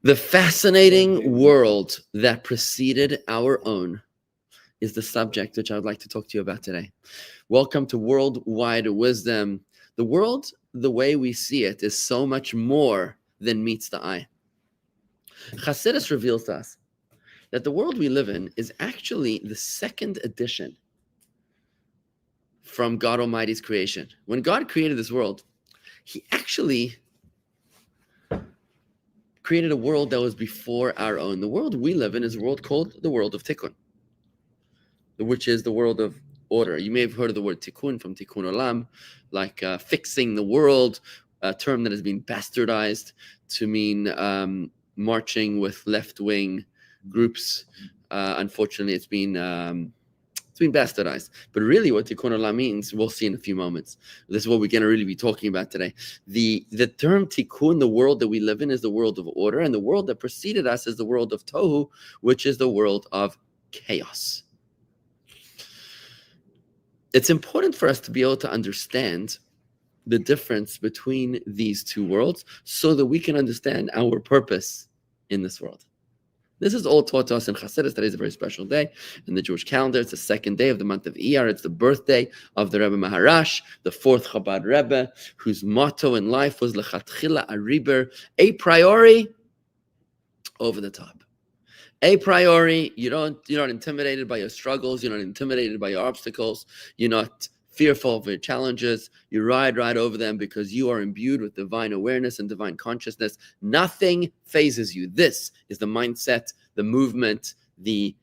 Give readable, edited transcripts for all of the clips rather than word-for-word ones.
The fascinating world that preceded our own is the subject which I would like to talk to you about today. Welcome to Worldwide Wisdom. The world, the way we see it, is so much more than meets the eye. Chassidus reveals to us that the world we live in is actually the second edition from God Almighty's creation. When God created this world, He actually created a world that was before our own. The world we live in is a world called the world of Tikkun, which is the world of order. You may have heard of the word Tikkun from Tikkun Olam, like fixing the world, a term that has been bastardized to mean marching with left-wing groups. Unfortunately, it's been bastardized. But really what Tikkun Olam means, we'll see in a few moments. This is what we're going to really be talking about today. The term Tikkun, the world that we live in, is the world of order, and the world that preceded us is the world of Tohu, which is the world of chaos. It's important for us to be able to understand the difference between these two worlds so that we can understand our purpose in this world. This is all taught to us in Chassidus. Today is a very special day in the Jewish calendar. It's the second day of the month of Iyar. It's the birthday of the Rebbe Maharash, the fourth Chabad Rebbe, whose motto in life was Lechatchila Ariber, a priori, over the top. A priori, you're not intimidated by your struggles. You're not intimidated by your obstacles. You're not fearful of your challenges. You ride right over them because you are imbued with divine awareness and divine consciousness. Nothing phases you. This is the mindset, the movement, the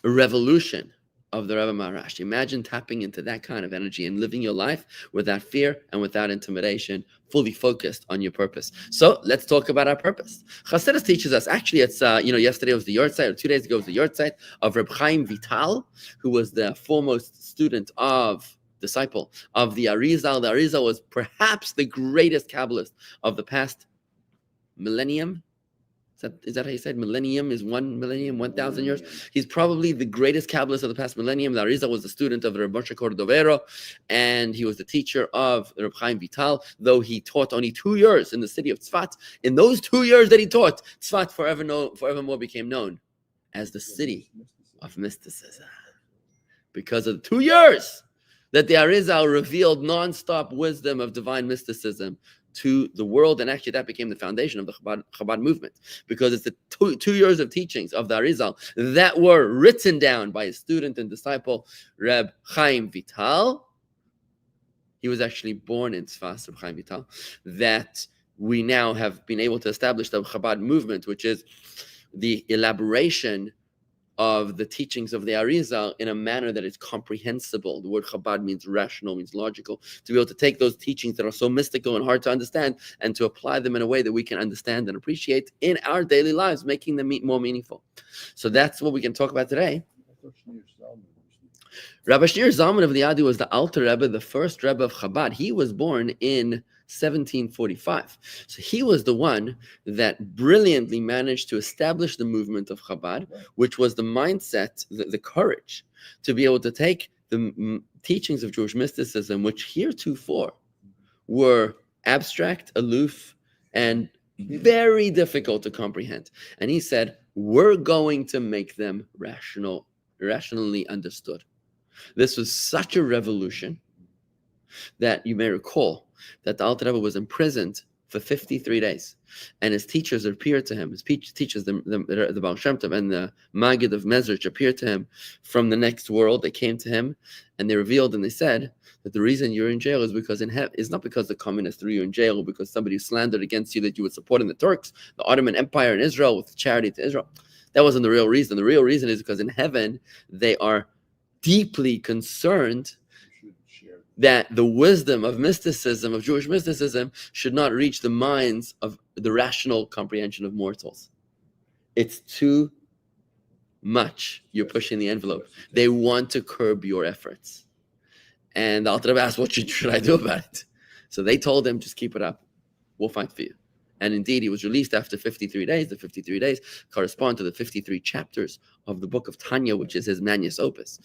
revolution of the Rebbe Maharash. Imagine tapping into that kind of energy and living your life without fear and without intimidation, fully focused on your purpose. So let's talk about our purpose. Chassidus teaches us, actually it's, yesterday was the yahrzeit, or 2 days ago was the yahrzeit of Reb Chaim Vital, who was the foremost disciple of the Arizal. The Arizal was perhaps the greatest Kabbalist of the past millennium. Is that how you said? Millennium is 1 millennium, 1,000 years. He's probably the greatest Kabbalist of the past millennium. The Arizal was the student of the Reb Moshe Cordovero, and he was the teacher of Reb Chaim Vital, though he taught only 2 years in the city of Tzfat. In those 2 years that he taught, Tzfat forevermore became known as the city of mysticism. Because of the 2 years that the Arizal revealed non-stop wisdom of divine mysticism to the world, and actually that became the foundation of the Chabad movement, because it's the 2 years of teachings of the Arizal that were written down by his student and disciple Reb Chaim Vital. He was actually born in Tzfas, Reb Chaim Vital, that we now have been able to establish the Chabad movement, which is the elaboration of the teachings of the Arizal in a manner that is comprehensible. The word Chabad means rational, means logical. To be able to take those teachings that are so mystical and hard to understand and to apply them in a way that we can understand and appreciate in our daily lives, making them more meaningful. So that's what we can talk about today. Rabbi Shneur Zalman of Liadi was the Alter Rebbe, the first Rebbe of Chabad. He was born in 1745. So he was the one that brilliantly managed to establish the movement of Chabad, which was the mindset, the courage to be able to take the teachings of Jewish mysticism, which heretofore were abstract, aloof, and very difficult to comprehend. And he said, we're going to make them rationally understood. This was such a revolution that you may recall that the Alter Rebbe was imprisoned for 53 days, and his teachers appeared to him. His teachers, the Baal Shem Tov and the Maggid of Mezrich, appeared to him from the next world. They came to him, and they revealed, and they said that the reason you're in jail is because it's not because the communists threw you in jail, or because somebody slandered against you that you were supporting the Turks, the Ottoman Empire in Israel, with charity to Israel. That wasn't the real reason. The real reason is because in heaven they are deeply concerned that the wisdom of mysticism, of Jewish mysticism, should not reach the minds of the rational comprehension of mortals. It's too much. You're pushing the envelope. They want to curb your efforts. And the Alter Rebbe asked, what should I do about it? So they told him, just keep it up. We'll fight for you. And indeed, he was released after 53 days. The 53 days correspond to the 53 chapters of the book of Tanya, which is his magnus opus.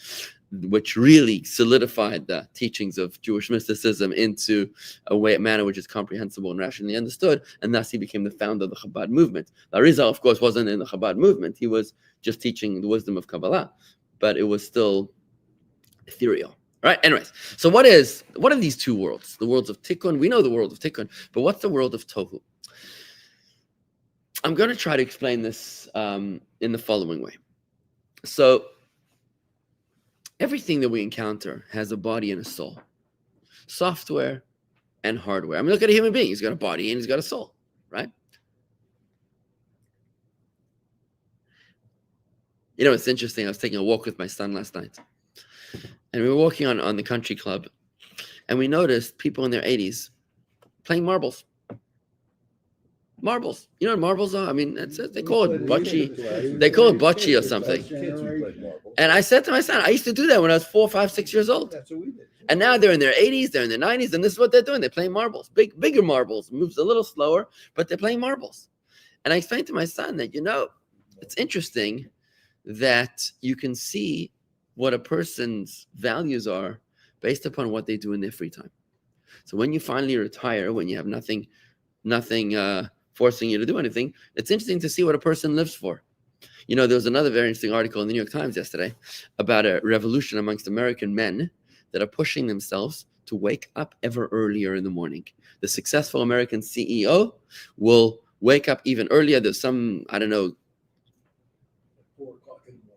which really solidified the teachings of Jewish mysticism into a manner which is comprehensible and rationally understood, and thus he became the founder of the Chabad movement. The Arizal, of course, wasn't in the Chabad movement. He was just teaching the wisdom of Kabbalah, but it was still ethereal. All right, anyways, so what are these two worlds? The worlds of Tikkun, we know the world of Tikkun, but what's the world of Tohu? I'm going to try to explain this in the following way. So, everything that we encounter has a body and a soul, software and hardware. I mean, look at a human being. He's got a body and he's got a soul, right? You know, it's interesting. I was taking a walk with my son last night, and we were walking on the country club, and we noticed people in their 80s playing marbles. Marbles. You know what marbles are? I mean, they call it bocce. They call it bocce or something. And I said to my son, I used to do that when I was 4, 5, 6 years old. That's what we did. And now they're in their 80s, they're in their 90s, and this is what they're doing. They're playing marbles, bigger marbles, moves a little slower, but they're playing marbles. And I explained to my son that, it's interesting that you can see what a person's values are based upon what they do in their free time. So when you finally retire, when you have nothing forcing you to do anything, it's interesting to see what a person lives for. There was another very interesting article in the New York Times yesterday about a revolution amongst American men that are pushing themselves to wake up ever earlier in the morning. The successful American CEO will wake up even earlier. There's some,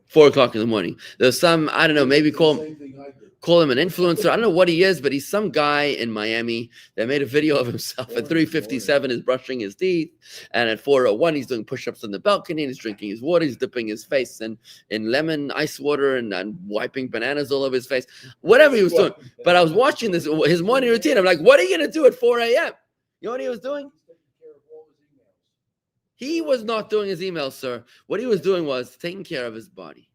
4 o'clock in the morning. There's some, maybe call him an influencer. I don't know what he is, but he's some guy in Miami that made a video of himself at 3:57 is brushing his teeth, and at 4:01 he's doing push-ups on the balcony, and he's drinking his water, he's dipping his face in lemon ice water and wiping bananas all over his face, whatever he was doing. But I was watching his morning routine. I'm like, what are you going to do at 4 a.m.? You know what he was doing? He was not doing his emails, sir. What he was doing was taking care of his body.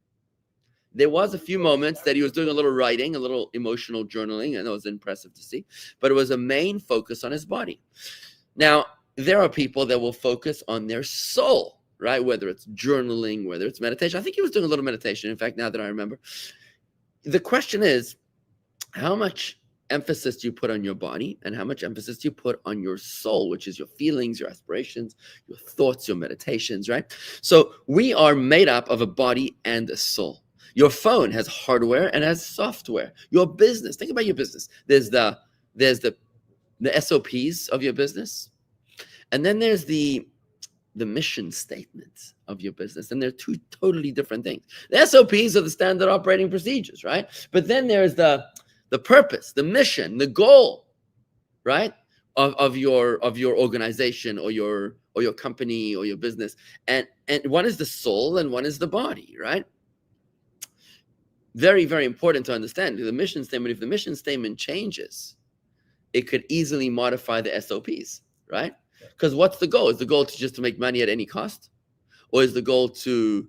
There was a few moments that he was doing a little writing, a little emotional journaling, and it was impressive to see. But it was a main focus on his body. Now, there are people that will focus on their soul, right? Whether it's journaling, whether it's meditation. I think he was doing a little meditation. In fact, now that I remember. The question is, how much emphasis do you put on your body, and how much emphasis do you put on your soul, which is your feelings, your aspirations, your thoughts, your meditations, right? So we are made up of a body and a soul. Your phone has hardware and has software. Your business, think about your business. There's the SOPs of your business, and then there's the mission statements of your business, and they're two totally different things. The SOPs are the standard operating procedures, right? But then there's the purpose, the mission, the goal, right, of your organization or your company or your business, and one is the soul and one is the body, right? Very, very important to understand the mission statement. If the mission statement changes, it could easily modify the SOPs, right? Because what's the goal? Is the goal just to make money at any cost? Or is the goal to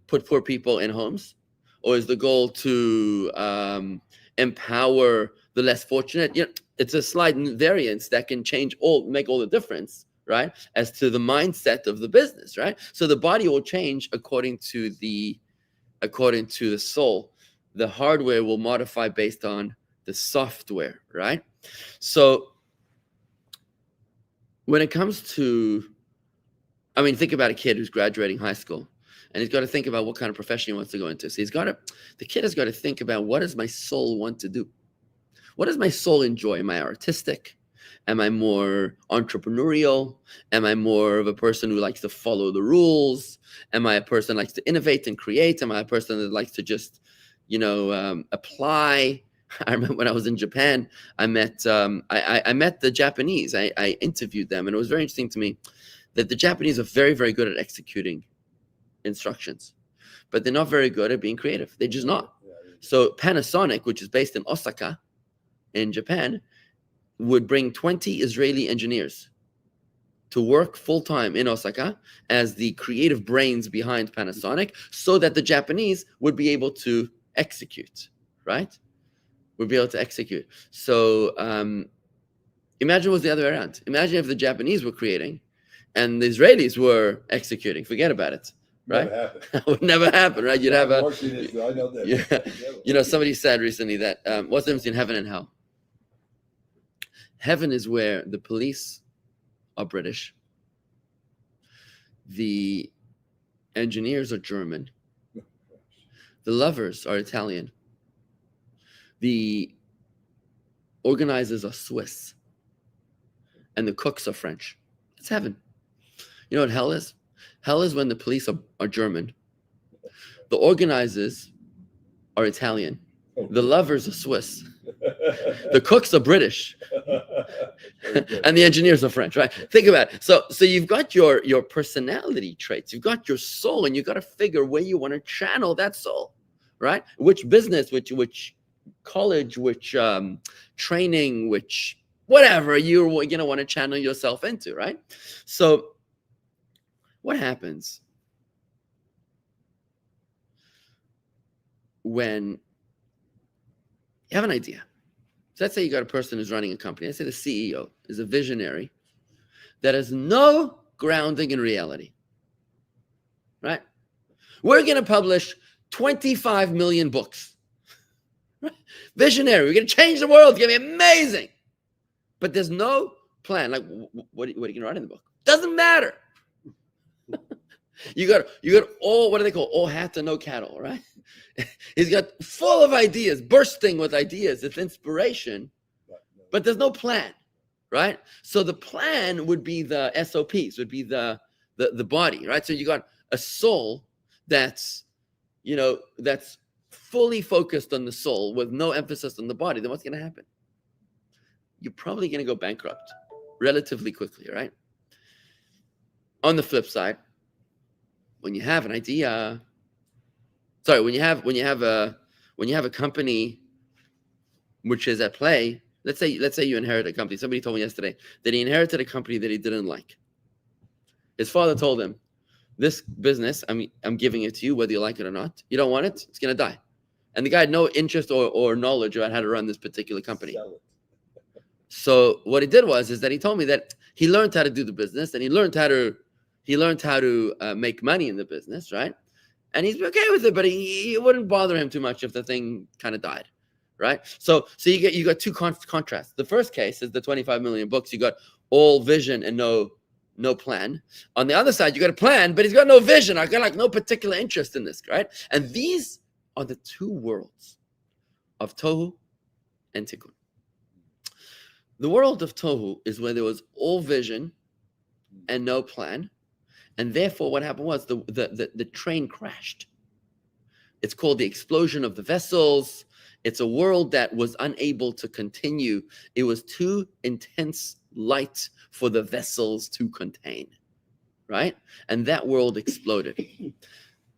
put poor people in homes? Or is the goal to empower the less fortunate? It's a slight variance that can make all the difference, right? As to the mindset of the business, right? So the body will change according to the soul. The hardware will modify based on the software, right? So when it comes to, think about a kid who's graduating high school, and he's got to think about what kind of profession he wants to go into. So the kid has got to think about, what does my soul want to do? What does my soul enjoy? Am I artistic? Am I more entrepreneurial? Am I more of a person who likes to follow the rules? Am I a person that likes to innovate and create? Am I a person that likes to just, apply? I remember when I was in Japan, I met the Japanese. I interviewed them, and it was very interesting to me that the Japanese are very, very good at executing instructions, but they're not very good at being creative. They're just not. So Panasonic, which is based in Osaka, in Japan, would bring 20 Israeli engineers to work full-time in Osaka as the creative brains behind Panasonic, so that the Japanese would be able to execute, right? Would be able to execute. So imagine it was the other way around. Imagine if the Japanese were creating and the Israelis were executing. Forget about it, right? Never happened. It would never happen, right? You'd have I know that. yeah. Somebody said recently that what's the difference between heaven and hell? Heaven is where the police are British, the engineers are German, the lovers are Italian, the organizers are Swiss, and the cooks are French. It's heaven. You know what hell is? Hell is when the police are German, the organizers are Italian, the lovers are Swiss, the cooks are British, and the engineers are French, right? Think about it. So you've got your personality traits, you've got your soul, and you've got to figure where you want to channel that soul, right? Which business, which college, which training, which whatever you're going to want to channel yourself into, right? So what happens when you have an idea? So let's say you got a person who's running a company. Let's say the CEO is a visionary that has no grounding in reality, right? We're going to publish 25 million books. Visionary, we're going to change the world. It's going to be amazing. But there's no plan. Like, what are you going to write in the book? Doesn't matter. You got all, what do they call, all hats and no cattle, right? He's got full of ideas, bursting with ideas. It's inspiration, but there's no plan, right? So the plan would be the SOPs, would be the body, right? So you got a soul that's fully focused on the soul with no emphasis on the body. Then what's going to happen? You're probably going to go bankrupt relatively quickly, right? On the flip side, when you have an idea, when you have a company which is at play, let's say you inherit a company. Somebody told me yesterday that he inherited a company that he didn't like. His father told him, "This business, I'm giving it to you, whether you like it or not. You don't want it, it's gonna die." And the guy had no interest or knowledge about how to run this particular company. So what he did is that he told me that he learned how to do the business, and he learned how to make money in the business, right? And he's okay with it, but it wouldn't bother him too much if the thing kind of died, right? So you got two contrasts. The first case is the 25 million books. You got all vision and no plan. On the other side, you got a plan, but he's got no vision. I got like no particular interest in this, right? And these are the two worlds of Tohu and Tikkun. The world of Tohu is where there was all vision and no plan. And therefore, what happened was the train crashed. It's called the explosion of the vessels. It's a world that was unable to continue. It was too intense light for the vessels to contain, right? And that world exploded.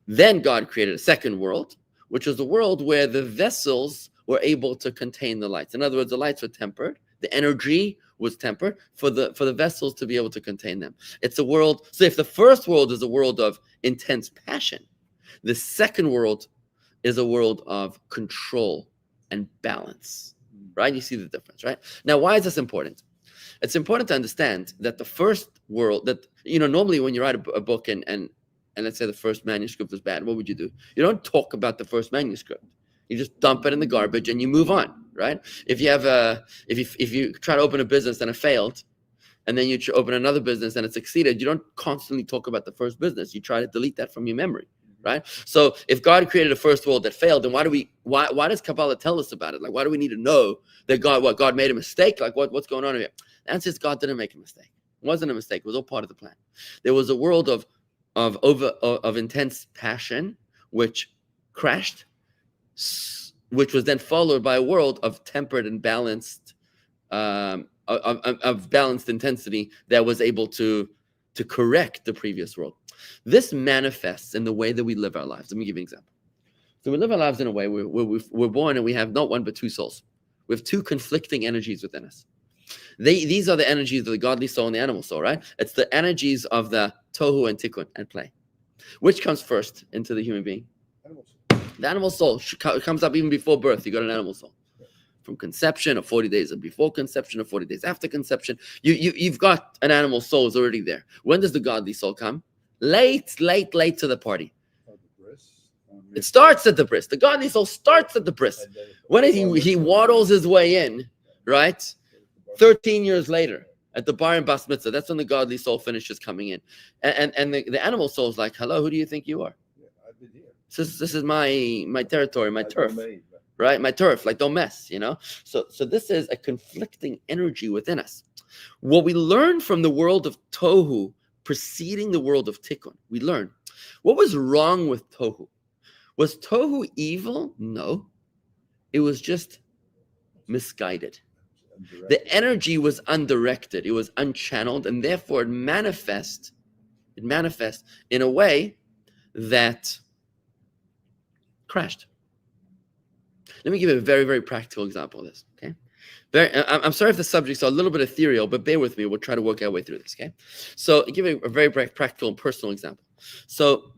Then God created a second world, which was the world where the vessels were able to contain the lights. In other words, the lights were tempered. The energy was tempered for the vessels to be able to contain them. It's a world. So if the first world is a world of intense passion, the second world is a world of control and balance, right? You see the difference, right? Now, why is this important? It's important to understand that the first world, that, normally when you write a book and let's say the first manuscript was bad, what would you do? You don't talk about the first manuscript. You just dump it in the garbage and you move on, right? If you try to open a business and it failed, and then you open another business and it succeeded, you don't constantly talk about the first business. You try to delete that from your memory, right? So if God created a first world that failed, then why does Kabbalah tell us about it? Like, why do we need to know that God made a mistake? Like, what's going on here? The answer is God didn't make a mistake. It wasn't a mistake. It was all part of the plan. There was a world of intense passion which crashed, which was then followed by a world of tempered and balanced, of balanced intensity that was able to correct the previous world. This manifests in the way that we live our lives. Let me give you an example. So we live our lives in a way where we're born and we have not one but two souls. We have two conflicting energies within us. These are the energies of the godly soul and the animal soul, right? It's the energies of the Tohu and Tikkun and play. Which comes first into the human being? The animal soul comes up even before birth. You got an animal soul. From conception, or 40 days before conception, or 40 days after conception, you've got an animal soul is already there. When does the godly soul come? Late to the party. Oh, the bris. It starts at the bris. The godly soul starts at the bris. When is he waddles his way in, right? 13 years later at the bar and bas mitzvah. That's when the godly soul finishes coming in. And the animal soul is like, hello, who do you think you are? Yeah, I've been here. This is my territory, my turf. Domain. Right? My turf, like don't mess, So this is a conflicting energy within us. What we learn from the world of Tohu preceding the world of Tikkun, we learn what was wrong with Tohu. Was Tohu evil? No. It was just misguided. The energy was undirected. It was unchanneled, and therefore it manifests in a way that crashed. Let me give you a very, very practical example of this, okay? I'm sorry if the subjects are a little bit ethereal, but bear with me. We'll try to work our way through this, okay? So I'll give you a very practical and personal example. So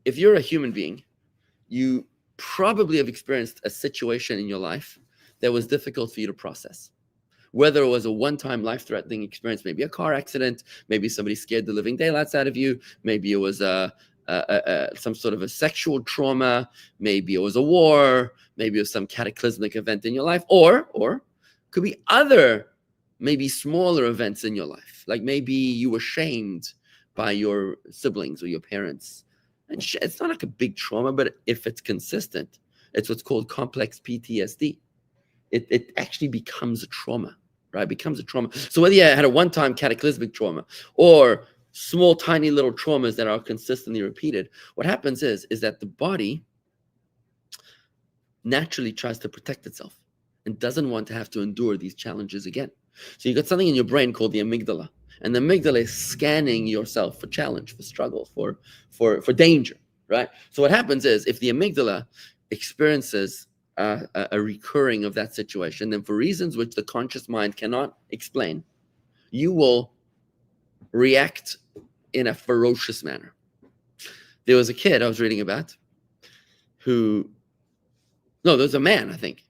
if you're a human being, you probably have experienced a situation in your life that was difficult for you to process. Whether it was a one-time life-threatening experience, maybe a car accident, maybe somebody scared the living daylights out of you, maybe it was some sort of a sexual trauma, maybe it was a war, maybe it was some cataclysmic event in your life, or could be other, maybe smaller events in your life, like maybe you were shamed by your siblings or your parents. And it's not like a big trauma, but if it's consistent, it's what's called complex PTSD. It actually becomes a trauma, right? It becomes a trauma. So whether you had a one-time cataclysmic trauma or small, tiny little traumas that are consistently repeated, what happens is that the body naturally tries to protect itself and doesn't want to have to endure these challenges again. So you got something in your brain called the amygdala, and the amygdala is scanning yourself for challenge, for struggle, for danger, right? So what happens is if the amygdala experiences a recurring of that situation, then for reasons which the conscious mind cannot explain, you will react in a ferocious manner. There was a kid I was reading about there was a man, I think,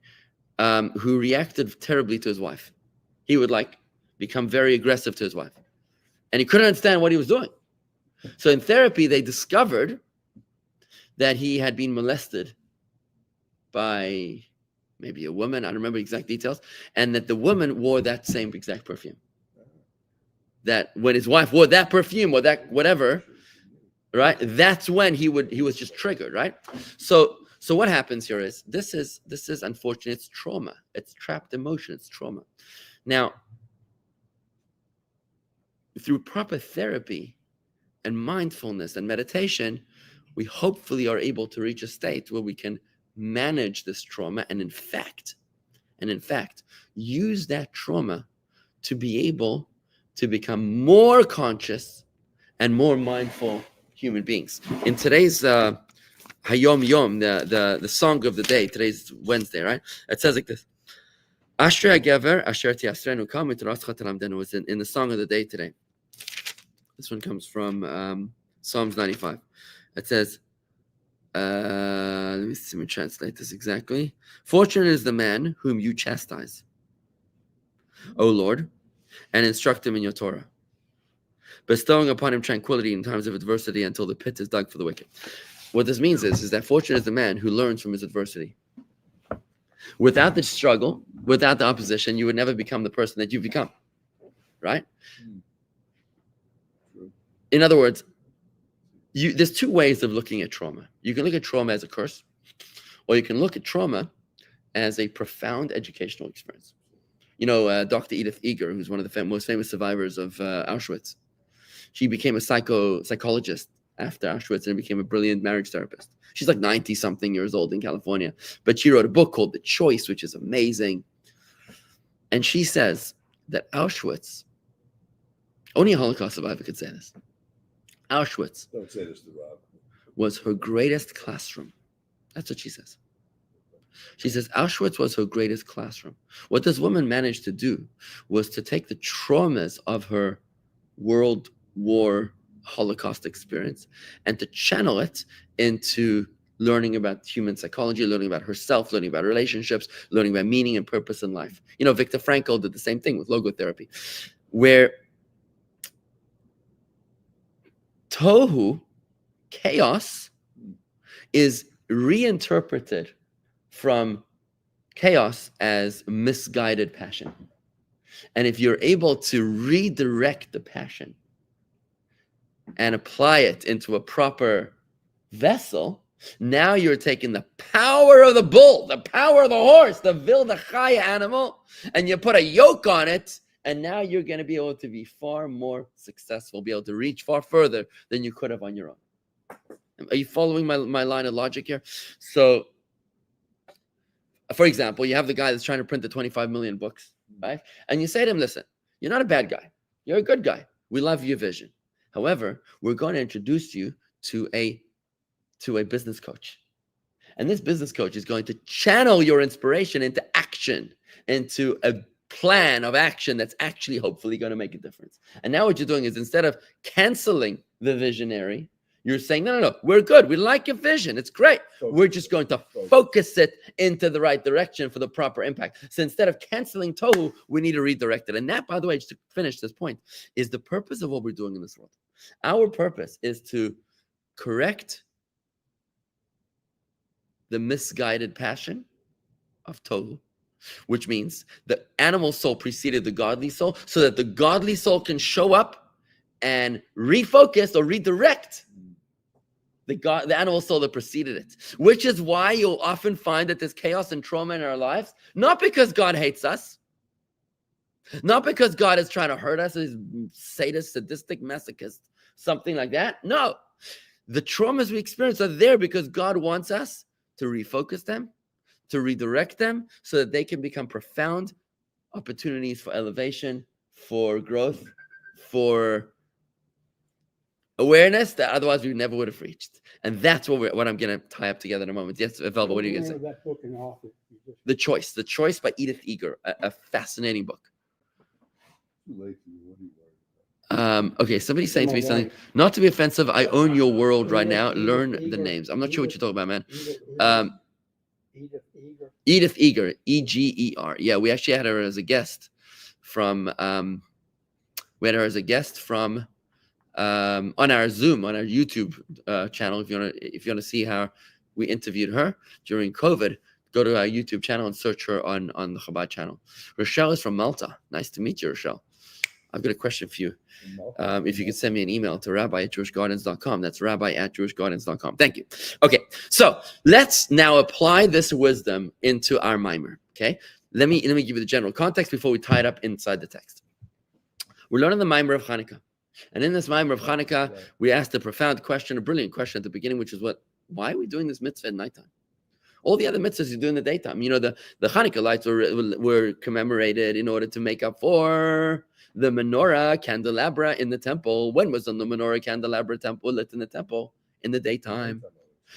who reacted terribly to his wife. He would become very aggressive to his wife. And he couldn't understand what he was doing. So in therapy, they discovered that he had been molested by maybe a woman, I don't remember exact details, and that the woman wore that same exact perfume. That when his wife wore that perfume or that whatever, right? That's when he was just triggered, right? So what happens here is this is unfortunate. It's trauma. It's trapped emotion. It's trauma. Now, through proper therapy and mindfulness and meditation, we hopefully are able to reach a state where we can manage this trauma and in fact use that trauma to be able to become more conscious and more mindful human beings. In today's Hayom Yom, the song of the day, today's Wednesday, right? It says like this. Ashrei HaGever Asher Tiasrenu Kal Mitorascha Talamdenu was in the song of the day today. This one comes from Psalms 95. It says, let me translate this exactly. Fortunate is the man whom you chastise, O Lord, and instruct him in your Torah, bestowing upon him tranquility in times of adversity until the pit is dug for the wicked. What this means is that fortunate is the man who learns from his adversity. Without the struggle, without the opposition, you would never become the person that you've become, right? In other words, there's two ways of looking at trauma. You can look at trauma as a curse, or you can look at trauma as a profound educational experience. Dr. Edith Eger, who's one of the most famous survivors of Auschwitz, she became a psychologist after Auschwitz and became a brilliant marriage therapist. She's like 90-something years old in California, but she wrote a book called The Choice, which is amazing. And she says that Auschwitz, only a Holocaust survivor could say this, Auschwitz Don't say this to Rob. was her greatest classroom. That's what she says. She says Auschwitz was her greatest classroom. What this woman managed to do was to take the traumas of her World War Holocaust experience and to channel it into learning about human psychology, learning about herself, learning about relationships, learning about meaning and purpose in life. Viktor Frankl did the same thing with logotherapy, where Tohu, chaos, is reinterpreted from chaos as misguided passion. And if you're able to redirect the passion and apply it into a proper vessel, now you're taking the power of the bull, the power of the horse, the wilde chaya animal, and you put a yoke on it, and now you're going to be able to be far more successful, be able to reach far further than you could have on your own. Are you following my line of logic here? So, for example, you have the guy that's trying to print the 25 million books, right? And you say to him, listen, you're not a bad guy. You're a good guy. We love your vision. However, we're going to introduce you to a business coach. And this business coach is going to channel your inspiration into action, into a plan of action that's actually hopefully going to make a difference. And now what you're doing is, instead of canceling the visionary, you're saying, no, we're good. We like your vision. It's great. We're just going to focus it into the right direction for the proper impact. So instead of canceling tohu, we need to redirect it. And that, by the way, just to finish this point, is the purpose of what we're doing in this world. Our purpose is to correct the misguided passion of tohu, which means the animal soul preceded the godly soul, so that the godly soul can show up and refocus or redirect the animal soul that preceded it. Which is why you'll often find that there's chaos and trauma in our lives, not because God hates us, not because God is trying to hurt us, he's sadist, sadistic, masochist, something like that. No, the traumas we experience are there because God wants us to refocus them, to redirect them, so that they can become profound opportunities for elevation, for growth, for awareness that otherwise we never would have reached. And that's what I'm going to tie up together in a moment. Yes, Velva, what are you going to say? That book and author. The Choice by Edith Eger, a fascinating book. Too late for you. What are you worried about? Okay, somebody's saying to me something, not to be offensive, I own your world right now. Learn the names. I'm not sure what you're talking about, man. Edith Eger, Eger. Yeah, we actually had her as a guest from on our Zoom, on our YouTube channel. If you want to see how we interviewed her during COVID, go to our YouTube channel and search her on the Chabad channel. Rochelle is from Malta. Nice to meet you, Rochelle. I've got a question for you. If you could send me an email to rabbi@jewishgardens.com. That's rabbi@jewishgardens.com. Thank you. Okay, so let's now apply this wisdom into our mimer. Okay, let me give you the general context before we tie it up inside the text. We're learning the mimer of Hanukkah. And in this mimer of Hanukkah, we asked a profound question, a brilliant question at the beginning, which is why are we doing this mitzvah at nighttime? All the other mitzvahs you do in the daytime. You know, the Hanukkah lights were commemorated in order to make up for the menorah candelabra in the temple. When was the menorah candelabra temple lit in the temple? In the daytime.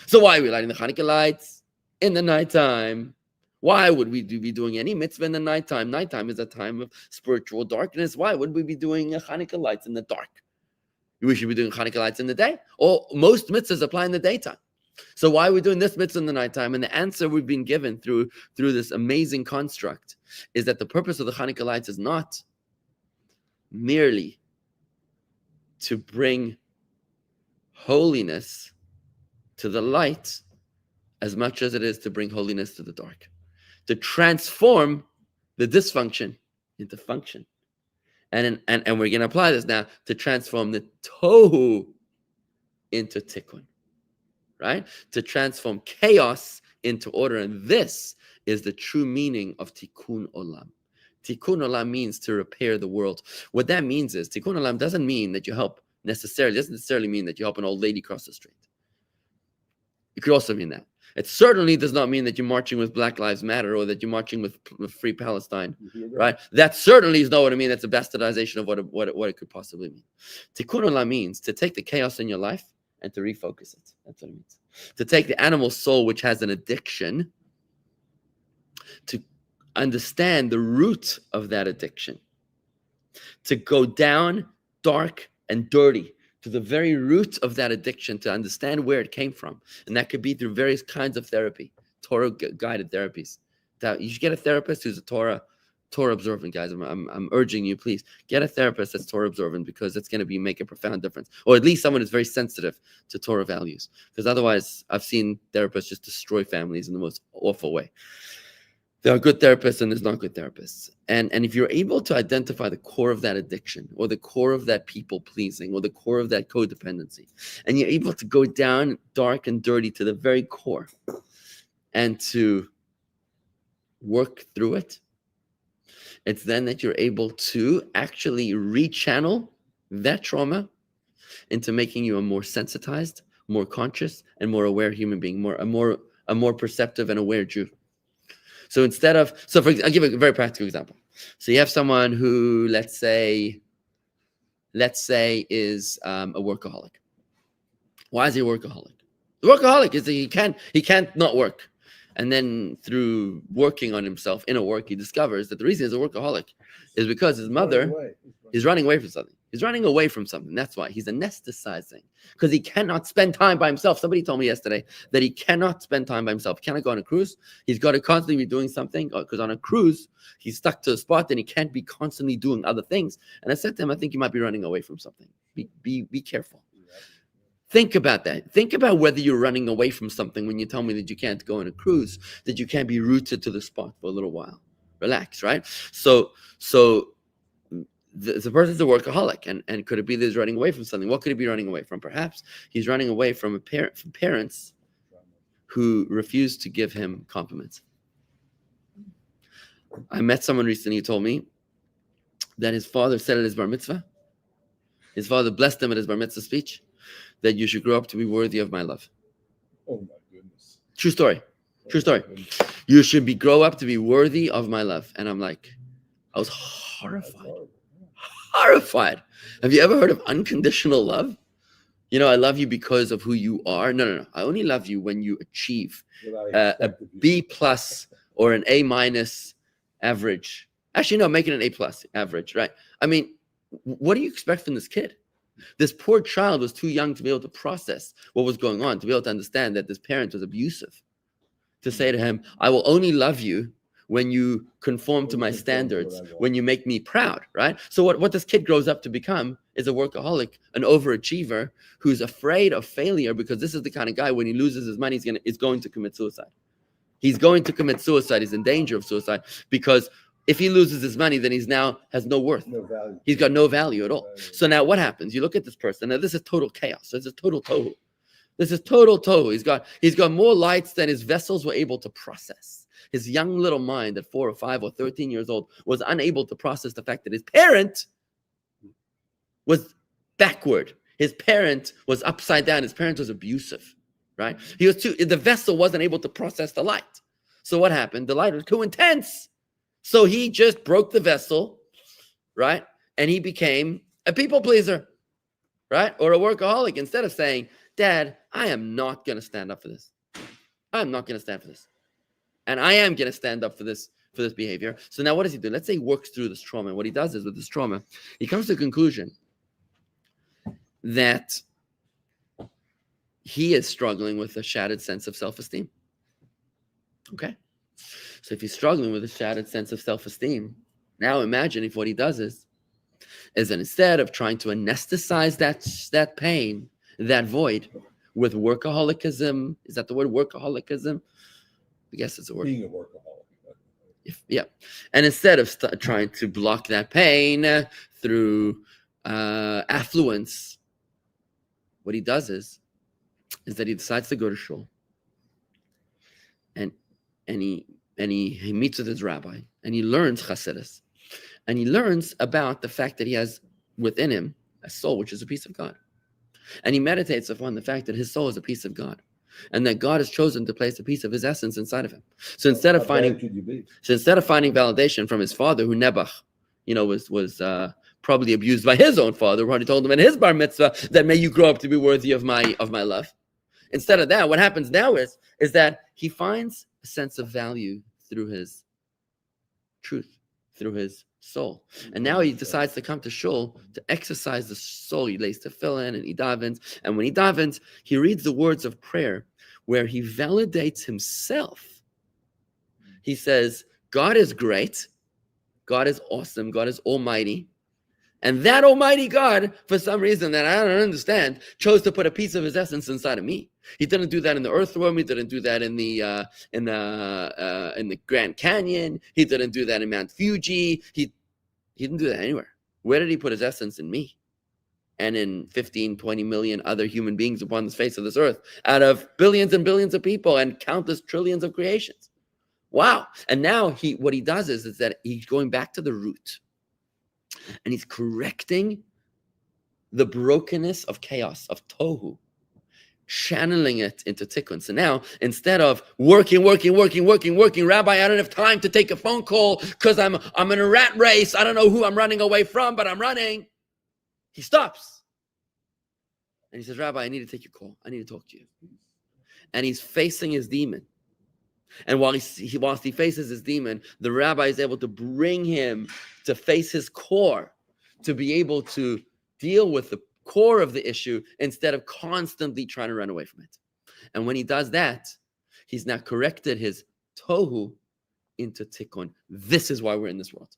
So why are we lighting the Hanukkah lights in the nighttime? Why would we be doing any mitzvah in the nighttime? Nighttime is a time of spiritual darkness. Why would we be doing Hanukkah lights in the dark? We should be doing Hanukkah lights in the day. Or most mitzvahs apply in the daytime. So why are we doing this mitzvah in the nighttime? And the answer we've been given through this amazing construct is that the purpose of the Hanukkah lights is not merely to bring holiness to the light as much as it is to bring holiness to the dark. To transform the dysfunction into function. And we're going to apply this now to transform the tohu into tikkun. Right? To transform chaos into order. And this is the true meaning of tikkun olam. Tikkun olam means to repair the world. What that means is, tikkun olam doesn't mean that you help necessarily, doesn't necessarily mean that you help an old lady cross the street. It could also mean that. It certainly does not mean that you're marching with Black Lives Matter or that you're marching with Free Palestine, right? That certainly is not what I mean. That's a bastardization of what it could possibly mean. Tikkun olam means to take the chaos in your life and to refocus it. That's what it means. To take the animal soul, which has an addiction, to understand the root of that addiction, to go down dark and dirty to the very root of that addiction, to understand where it came from. And that could be through various kinds of therapy, Torah-guided therapies. That you should get a therapist who's a Torah Torah observant, guys. I'm urging you, please get a therapist that's Torah observant, because it's going to make a profound difference, or at least someone who's very sensitive to Torah values. Because otherwise, I've seen therapists just destroy families in the most awful way. There are good therapists and there's not good therapists. And if you're able to identify the core of that addiction, or the core of that people pleasing, or the core of that codependency, and you're able to go down dark and dirty to the very core and to work through it, it's then that you're able to actually rechannel that trauma into making you a more sensitized, more conscious, and more aware human being, a more perceptive and aware Jew. So I'll give a very practical example. So you have someone who, let's say is a workaholic. Why is he a workaholic? The workaholic is that he can't not work. And then through working on himself, inner work, he discovers that the reason he's a workaholic is because his mother is running away from something. He's running away from something. That's why he's anesthetizing, because he cannot spend time by himself. Somebody told me yesterday that he cannot spend time by himself. He cannot go on a cruise. He's got to constantly be doing something, because on a cruise, he's stuck to a spot and he can't be constantly doing other things. And I said to him, I think you might be running away from something. Be careful. Think about that. Think about whether you're running away from something when you tell me that you can't go on a cruise, that you can't be rooted to the spot for a little while. Relax, right? So the person's a workaholic, and could it be that he's running away from something? What could he be running away from? Perhaps he's running away from parents who refuse to give him compliments. I met someone recently who told me that his father said at his bar mitzvah, his father blessed him at his bar mitzvah speech, that you should grow up to be worthy of my love. Oh my goodness. True story. You should grow up to be worthy of my love. And I'm like, I was horrified. Have you ever heard of unconditional love? I love you because of who you are. No. I only love you when you achieve a B plus or an A minus average. Actually, no, make it an A plus average, right? I mean, what do you expect from this kid? This poor child was too young to be able to process what was going on, to be able to understand that this parent was abusive. To say to him, I will only love you when you conform to my standards, when you make me proud, right? So what this kid grows up to become is a workaholic, an overachiever who's afraid of failure, because this is the kind of guy, when he loses his money, he's going to commit suicide. He's going to commit suicide. He's in danger of suicide, because if he loses his money, then he's now has no worth. No value. He's got no value at all. So now what happens? You look at this person. Now this is total chaos. This is total tohu. This is total tohu. He's got more lights than his vessels were able to process. His young little mind at 4 or 5 or 13 years old was unable to process the fact that his parent was backward. His parent was upside down. His parent was abusive, right? The vessel wasn't able to process the light. So what happened? The light was too intense. So he just broke the vessel, right? And he became a people pleaser, right? Or a workaholic. Instead of saying, Dad, I am not going to stand up for this. I'm not going to stand for this. And I am going to stand up for this behavior. So now what does he do? Let's say he works through this trauma. And what he does is, with this trauma, he comes to the conclusion that he is struggling with a shattered sense of self-esteem. Okay? So if he's struggling with a shattered sense of self-esteem, now imagine if what he does is that instead of trying to anesthetize that pain, that void, with workaholicism, is that the word, workaholicism? I guess it's a word. Being a workaholic. Yeah. And instead of trying to block that pain through affluence, what he does is that he decides to go to shul, and he meets with his rabbi, and he learns Chassidus, and he learns about the fact that he has within him a soul which is a piece of God, and he meditates upon the fact that his soul is a piece of God, and that God has chosen to place a piece of His essence inside of him. So instead of finding validation from his father, who Nebuch, was probably abused by his own father, who already told him in his bar mitzvah that may you grow up to be worthy of my love. Instead of that, what happens now is that he finds a sense of value through his truth, through his soul. And now he decides to come to shul to exercise the soul. He lays tefillin and he davens. And when he davens, he reads the words of prayer where he validates himself. He says, God is great. God is awesome. God is almighty. And that almighty God, for some reason that I don't understand, chose to put a piece of his essence inside of me. He didn't do that in the earthworm. He didn't do that in the Grand Canyon. He didn't do that in Mount Fuji. He didn't do that anywhere. Where did he put his essence? In me and in 15, 20 million other human beings upon the face of this earth, out of billions and billions of people and countless trillions of creations. Wow. And now what he does is that he's going back to the root. And he's correcting the brokenness of chaos, of tohu, channeling it into tikkun. So now, instead of working, Rabbi, I don't have time to take a phone call because I'm in a rat race. I don't know who I'm running away from, but I'm running. He stops. And he says, Rabbi, I need to take your call. I need to talk to you. And he's facing his demon. And whilst he faces his demon, the rabbi is able to bring him to face his core, to be able to deal with the core of the issue instead of constantly trying to run away from it. And when he does that, he's now corrected his tohu into tikkun. This is why we're in this world,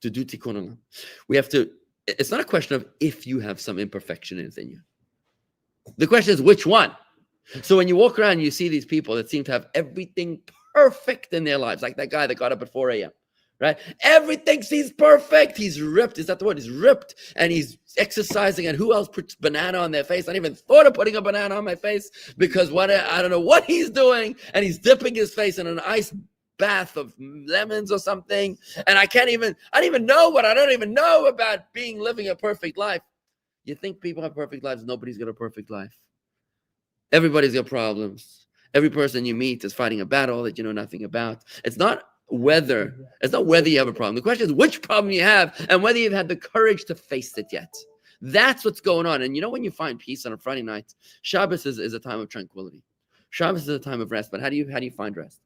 to do tikkun olam. We have to, it's not a question of if you have some imperfection within you. The question is which one. So when you walk around, you see these people that seem to have everything perfect in their lives, like that guy that got up at 4 a.m., right? Everything seems perfect. He's ripped. Is that the word? He's ripped, and he's exercising. And who else puts banana on their face? I didn't even thought of putting a banana on my face because I don't know what he's doing, and he's dipping his face in an ice bath of lemons or something. And I don't even know about living a perfect life. You think people have perfect lives? Nobody's got a perfect life. Everybody's got problems. Every person you meet is fighting a battle that you know nothing about. It's not whether you have a problem. The question is which problem you have and whether you've had the courage to face it yet. That's what's going on. And you know, when you find peace on a Friday night, Shabbos is a time of tranquility. Shabbos is a time of rest. But how do you find rest?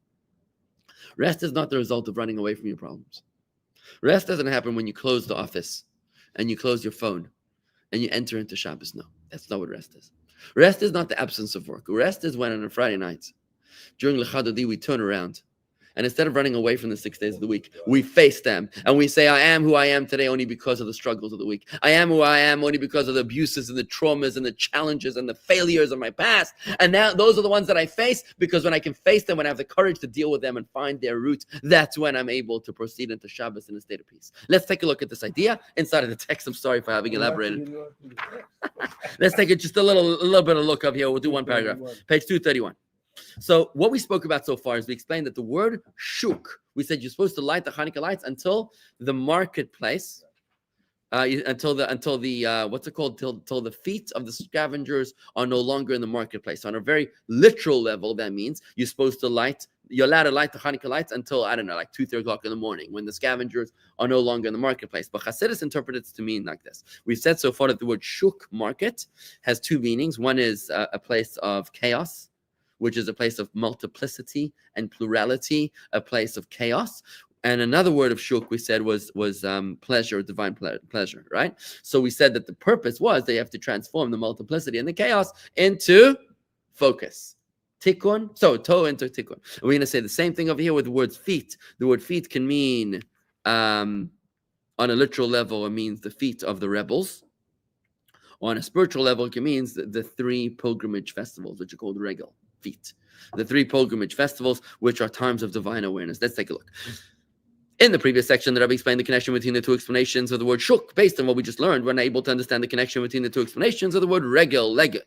Rest is not the result of running away from your problems. Rest doesn't happen when you close the office and you close your phone and you enter into Shabbos. No, that's not what rest is. Rest is not the absence of work. Rest is when on a Friday night, during L'chadodi, we turn around. And instead of running away from the 6 days of the week, we face them. And we say, I am who I am today only because of the struggles of the week. I am who I am only because of the abuses and the traumas and the challenges and the failures of my past. And now those are the ones that I face, because when I can face them, when I have the courage to deal with them and find their roots, that's when I'm able to proceed into Shabbos in a state of peace. Let's take a look at this idea inside of the text. I'm sorry for having elaborated. Let's take it just a little bit of look up here. We'll do one paragraph. Page 231. So what we spoke about so far is we explained that the word shuk, we said you're supposed to light the Hanukkah lights until the marketplace, until the what's it called? Till the feet of the scavengers are no longer in the marketplace. On a very literal level, that means you're allowed to light the Hanukkah lights until, I don't know, like 2-3 o'clock in the morning, when the scavengers are no longer in the marketplace. But Chassidus interprets it to mean like this. We've said so far that the word shuk, market, has two meanings. One is a place of chaos, which is a place of multiplicity and plurality, a place of chaos. And another word of shuk we said was pleasure, divine pleasure, right? So we said that the purpose was they have to transform the multiplicity and the chaos into focus. Tikkun, so to into tikkun. And we're going to say the same thing over here with the word feet. The word feet can mean, on a literal level, it means the feet of the rebels. On a spiritual level, it means the three pilgrimage festivals, which are called regal. Feet. The three pilgrimage festivals, which are times of divine awareness. Let's take a look. In the previous section, the Rebbe explained the connection between the two explanations of the word shuk. Based on what we just learned, we're able to understand the connection between the two explanations of the word regel, leg,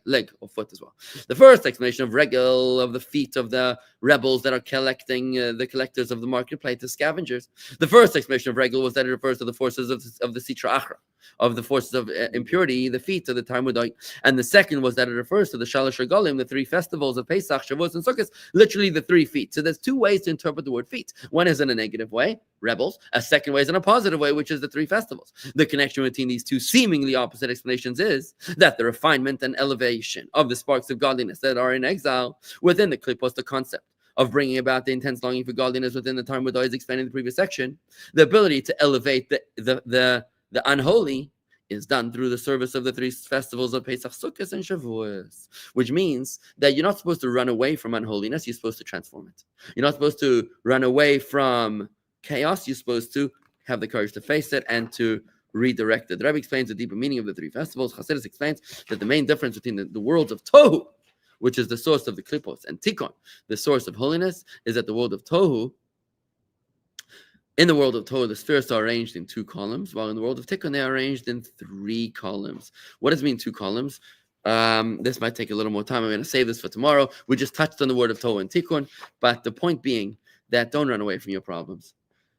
or foot as well. The first explanation of regel, of the feet of the rebels that are collecting, the collectors of the marketplace, the scavengers. The first explanation of regel was that it refers to the forces of the sitra achra, of the forces of impurity, the feet of the Talmudite. And the second was that it refers to the Shalosh Regalim, the three festivals of Pesach, Shavuos, and Sukkot, literally the 3 feet. So there's two ways to interpret the word feet. One is in a negative way, rebels. A second way is in a positive way, which is the 3 festivals. The connection between these two seemingly opposite explanations is that the refinement and elevation of the sparks of godliness that are in exile within the klipos, the concept of bringing about the intense longing for godliness within the Talmud is explained in the previous section. The ability to elevate the unholy is done through the service of the 3 festivals of Pesach, Sukkot, and Shavuos, which means that you're not supposed to run away from unholiness, you're supposed to transform it. You're not supposed to run away from chaos, you're supposed to have the courage to face it and to redirect it. The Rebbe explains the deeper meaning of the three festivals. Chassidus explains that the main difference between the worlds of Tohu, which is the source of the Klipos, and Tikkun, the source of holiness, is that the world of Tohu, in the world of Tohu, the spheres are arranged in 2 columns, while in the world of Tikkun, they are arranged in 3 columns. What does it mean 2 columns? This might take a little more time. I'm going to save this for tomorrow. We just touched on the word of Tohu and Tikkun, but the point being that don't run away from your problems.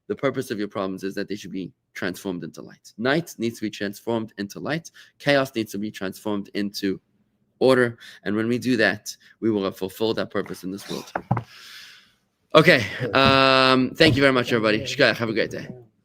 The purpose of your problems is that they should be transformed into light. Night needs to be transformed into light. Chaos needs to be transformed into order. And when we do that, we will have fulfilled that purpose in this world. Okay. Thank you very much, everybody. Shkach, have a great day.